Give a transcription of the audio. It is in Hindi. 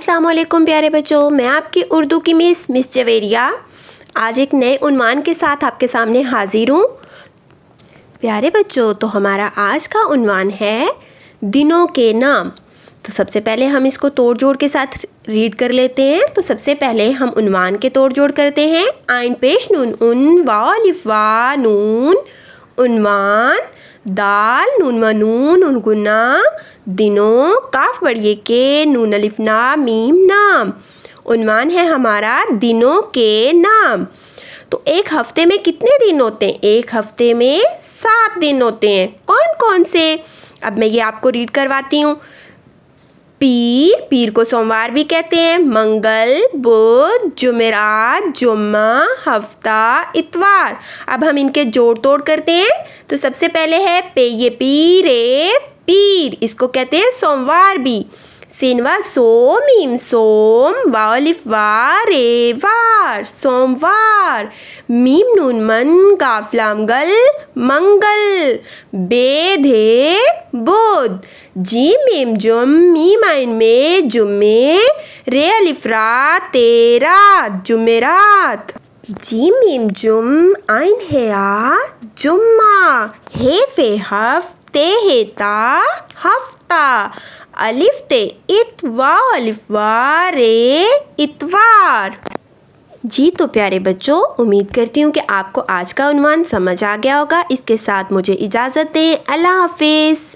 अस्सलाम वालेकुम प्यारे बच्चों, मैं आपकी उर्दू की मिस जवेरिया आज एक नए उन्वान के साथ आपके सामने हाजिर हूँ। प्यारे बच्चों, तो हमारा आज का उन्वान है दिनों के नाम। तो सबसे पहले हम इसको तोड़ जोड़ के साथ रीड कर लेते हैं। तो सबसे पहले हम उन्वान के तोड़ जोड़ करते हैं। आइन पेश नून उन वाव अलिफ वा नून उन्वान दाल नून व नून उन गुना दिनों काफ बड़िए के नून अलिफ ना मीम नाम। उन्वान है हमारा दिनों के नाम। तो एक हफ्ते में कितने दिन होते हैं? एक हफ्ते में 7 दिन होते हैं। कौन कौन से? अब मैं ये आपको रीड करवाती हूँ। पीर को सोमवार भी कहते हैं। मंगल, बुध, जुमेरात, जुम्मा, हफ्ता, इतवार। अब हम इनके जोड़ तोड़ करते हैं। तो सबसे पहले है ये पीर, इसको कहते हैं सोमवार भी। सिनवा मीम सोम वाव अलिफ वा रे वार सोमवार। मीम नून मन काफ लाम गल मंगल। बेधे बुध। जीम मीम जुम मीम आइन में जुम्मे। रे अलिफ रा तेरा जुमेरात। जीम मीम जुम आइन है आ जुम्मा। हे फे हफ्ते हे ता हफ्ता। अलिफ ते इतवार अलिफ वा रे इतवार। जी तो प्यारे बच्चों, उम्मीद करती हूँ कि आपको आज का उन्वान समझ आ गया होगा। इसके साथ मुझे इजाज़त दें। अल्लाह हाफिज़।